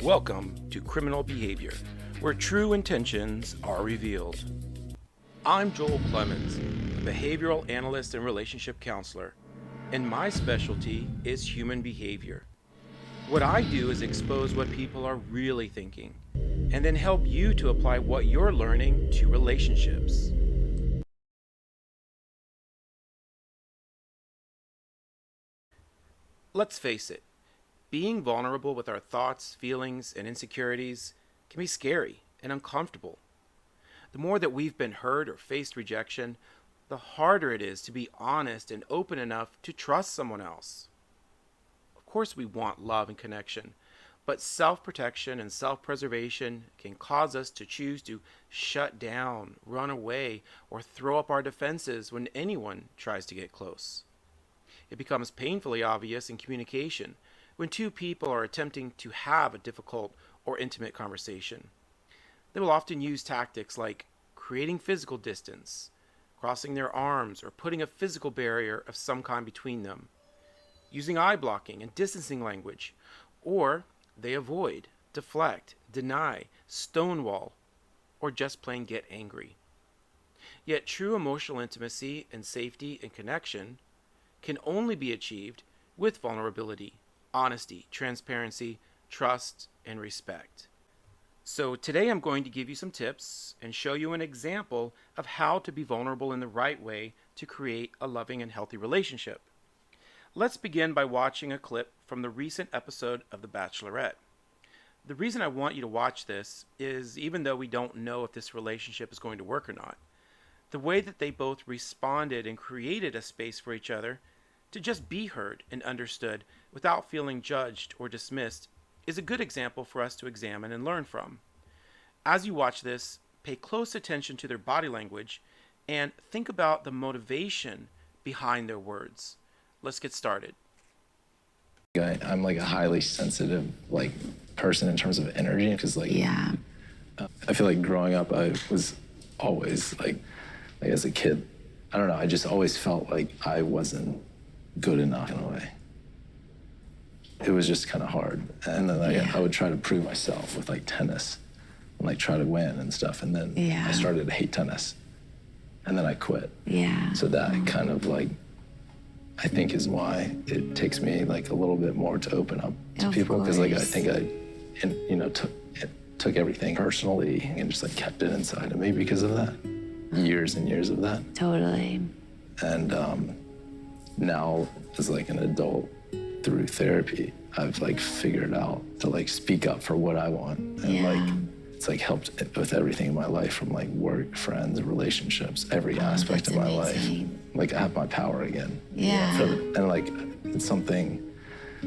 Welcome to Criminal Behavior, where true intentions are revealed. I'm Joel Clemens, a behavioral analyst and relationship counselor, and my specialty is human behavior. What I do is expose what people are really thinking, and then help you to apply what you're learning to relationships. Let's face it, being vulnerable with our thoughts, feelings, and insecurities can be scary and uncomfortable. The more that we've been hurt or faced rejection, the harder it is to be honest and open enough to trust someone else. Of course, we want love and connection, but self-protection and self-preservation can cause us to choose to shut down, run away, or throw up our defenses when anyone tries to get close. It becomes painfully obvious in communication when two people are attempting to have a difficult or intimate conversation. They will often use tactics like creating physical distance, crossing their arms, or putting a physical barrier of some kind between them, using eye blocking and distancing language, or they avoid, deflect, deny, stonewall, or just plain get angry. Yet true emotional intimacy and safety and connection can only be achieved with vulnerability, honesty, transparency, trust, and respect. So today I'm going to give you some tips and show you an example of how to be vulnerable in the right way to create a loving and healthy relationship. Let's begin by watching a clip from the recent episode of The Bachelorette. The reason I want you to watch this is even though we don't know if this relationship is going to work or not, the way that they both responded and created a space for each other to just be heard and understood without feeling judged or dismissed is a good example for us to examine and learn from. As you watch this, pay close attention to their body language and think about the motivation behind their words. Let's get started. I'm like a highly sensitive person in terms of energy because I feel like growing up I was always like as a kid, I don't know, I just always felt like I wasn't good enough in a way. It was just kind of hard. And then I would try to prove myself with tennis and try to win and stuff. And then I started to hate tennis. And then I quit. Yeah. So that kind of I think is why it takes me a little bit more to open up to people because I think I took everything personally and just kept it inside of me because of that. Years and years of that. Totally. And now as an adult through therapy, I've figured out to speak up for what I want. And it's helped with everything in my life from work, friends, relationships, every aspect of my amazing. life. I have my power again. Yeah. And it's something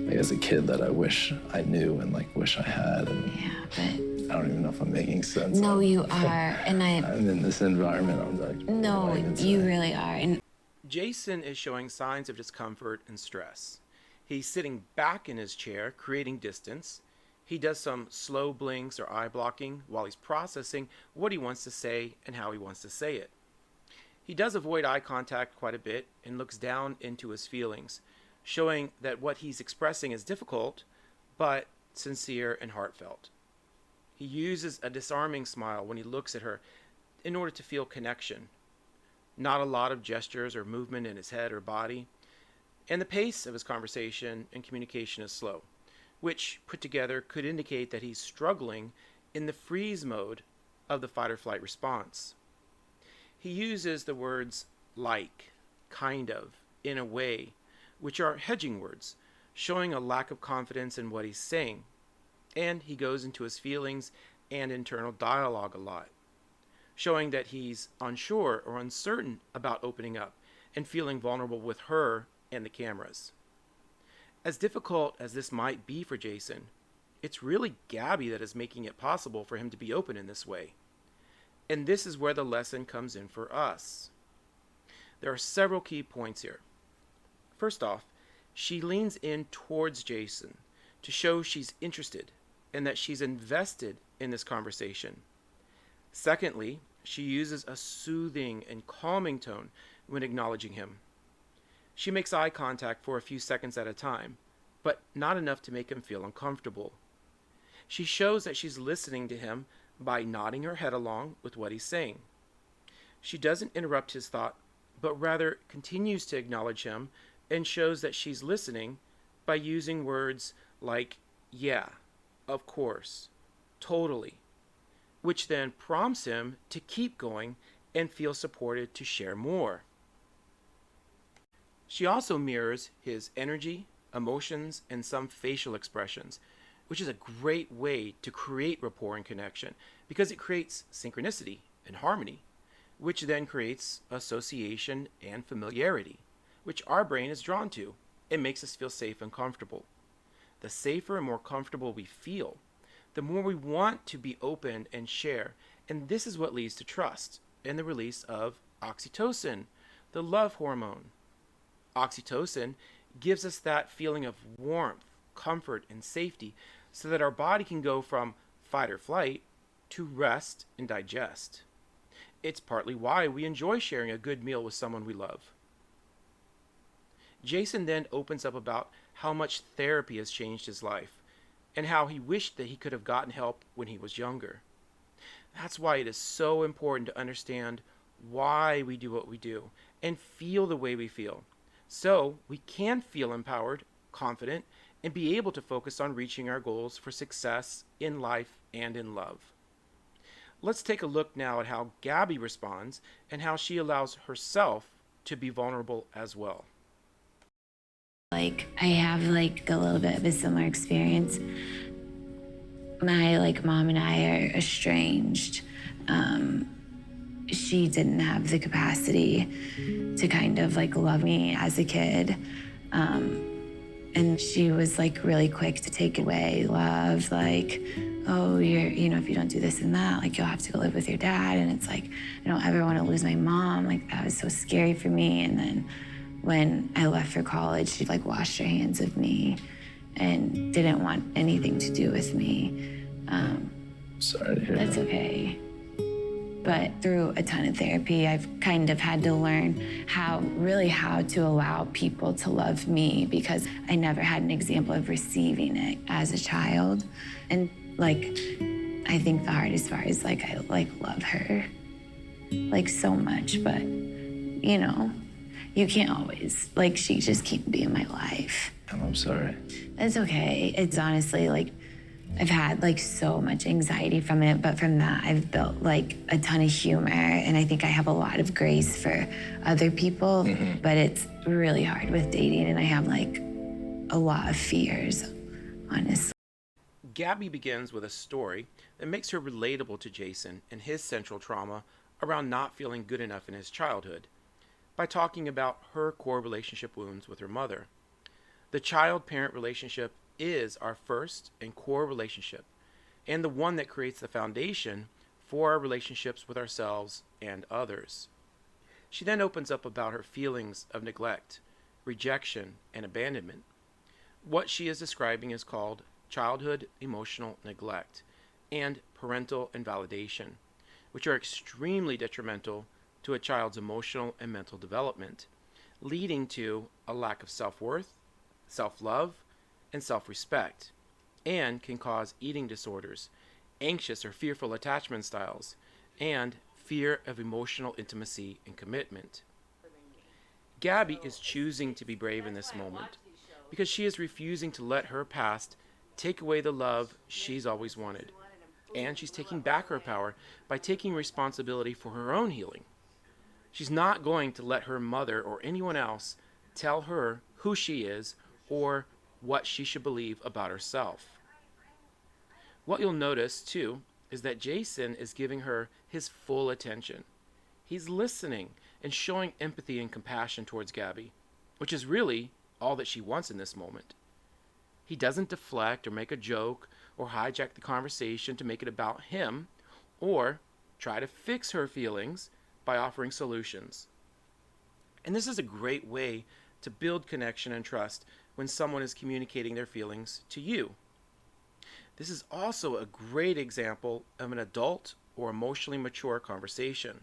as a kid that I wish I knew and wish I had. And Yeah, but I don't even know if I'm making sense. no, you are. And I'm in this environment, I'm no, you really are. And Jason is showing signs of discomfort and stress. He's sitting back in his chair, creating distance. He does some slow blinks or eye blocking while he's processing what he wants to say and how he wants to say it. He does avoid eye contact quite a bit and looks down into his feelings, showing that what he's expressing is difficult, but sincere and heartfelt. He uses a disarming smile when he looks at her in order to feel connection. Not a lot of gestures or movement in his head or body. And the pace of his conversation and communication is slow, which put together could indicate that he's struggling in the freeze mode of the fight or flight response. He uses the words like, kind of, in a way, which are hedging words, showing a lack of confidence in what he's saying. And he goes into his feelings and internal dialogue a lot, showing that he's unsure or uncertain about opening up and feeling vulnerable with her and the cameras. As difficult as this might be for Jason, it's really Gabby that is making it possible for him to be open in this way. And this is where the lesson comes in for us. There are several key points here. First off, she leans in towards Jason to show she's interested and that she's invested in this conversation. Secondly, she uses a soothing and calming tone when acknowledging him. She makes eye contact for a few seconds at a time, but not enough to make him feel uncomfortable. She shows that she's listening to him by nodding her head along with what he's saying. She doesn't interrupt his thought, but rather continues to acknowledge him and shows that she's listening by using words like, yeah, of course, totally, which then prompts him to keep going and feel supported to share more. She also mirrors his energy, emotions, and some facial expressions, which is a great way to create rapport and connection because it creates synchronicity and harmony, which then creates association and familiarity, which our brain is drawn to. It makes us feel safe and comfortable. The safer and more comfortable we feel, the more we want to be open and share, and this is what leads to trust and the release of oxytocin, the love hormone. Oxytocin gives us that feeling of warmth, comfort, and safety so that our body can go from fight or flight to rest and digest. It's partly why we enjoy sharing a good meal with someone we love. Jason then opens up about how much therapy has changed his life and how he wished that he could have gotten help when he was younger. That's why it is so important to understand why we do what we do and feel the way we feel, so we can feel empowered, confident, and be able to focus on reaching our goals for success in life and in love. Let's take a look now at how Gabby responds and how she allows herself to be vulnerable as well. Like, I have like a little bit of a similar experience. My mom and I are estranged. She didn't have the capacity to kind of love me as a kid. And she was really quick to take away love, oh, if you don't do this and that, you'll have to go live with your dad. And it's I don't ever want to lose my mom. That was so scary for me. And then when I left for college, she washed her hands of me and didn't want anything to do with me. Sorry to hear That's that. okay. But through a ton of therapy, I've kind of had to learn how to allow people to love me because I never had an example of receiving it as a child. And I think the hardest part is I love her so much, but you can't always, she just can't be in my life. I'm sorry. It's okay. It's honestly I've had so much anxiety from it, but from that I've built a ton of humor, and I think I have a lot of grace for other people, but it's really hard with dating, and I have a lot of fears, honestly. Gabby begins with a story that makes her relatable to Jason and his central trauma around not feeling good enough in his childhood by talking about her core relationship wounds with her mother. The child-parent relationship is our first and core relationship, and the one that creates the foundation for our relationships with ourselves and others. She then opens up about her feelings of neglect, rejection, and abandonment. What she is describing is called childhood emotional neglect and parental invalidation, which are extremely detrimental to a child's emotional and mental development, leading to a lack of self-worth, self-love, and self-respect, and can cause eating disorders, anxious or fearful attachment styles, and fear of emotional intimacy and commitment. Gabby is choosing to be brave in this moment because she is refusing to let her past take away the love she's always wanted, and she's taking back her power by taking responsibility for her own healing. She's not going to let her mother or anyone else tell her who she is or what she should believe about herself. What you'll notice, too, is that Jason is giving her his full attention. He's listening and showing empathy and compassion towards Gabby, which is really all that she wants in this moment. He doesn't deflect or make a joke or hijack the conversation to make it about him or try to fix her feelings by offering solutions. And this is a great way to build connection and trust when someone is communicating their feelings to you. This is also a great example of an adult or emotionally mature conversation.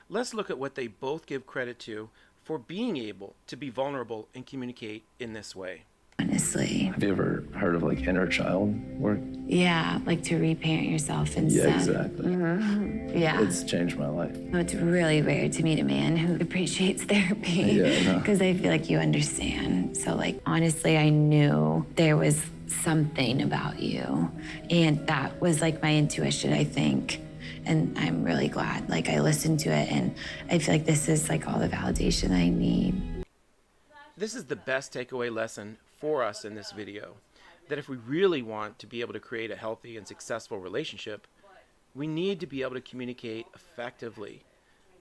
Let's look at what they both give credit to for being able to be vulnerable and communicate in this way. honestly. Have you ever heard of like inner child work? Yeah, like to reparent yourself and Yeah, stuff. exactly. Yeah. It's changed my life. It's really rare to meet a man who appreciates therapy. Yeah, no. Because I feel like you understand. So, like, honestly, I knew there was something about you. And that was like my intuition, I think. And I'm really glad. Like, I listened to it, and I feel like this is like all the validation I need. This is the best takeaway lesson for us in this video, that if we really want to be able to create a healthy and successful relationship, we need to be able to communicate effectively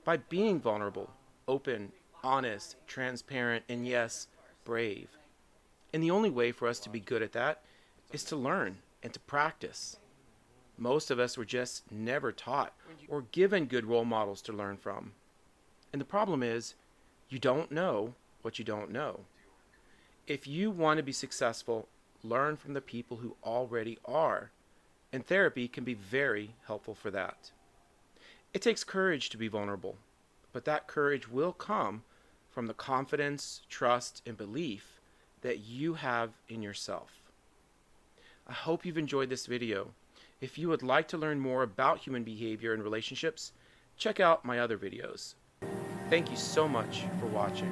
by being vulnerable, open, honest, transparent, and yes, brave. And the only way for us to be good at that is to learn and to practice. Most of us were just never taught or given good role models to learn from. And the problem is, you don't know what you don't know. If you want to be successful, learn from the people who already are. And therapy can be very helpful for that. It takes courage to be vulnerable, but that courage will come from the confidence, trust, and belief that you have in yourself. I hope you've enjoyed this video. If you would like to learn more about human behavior and relationships, check out my other videos. Thank you so much for watching.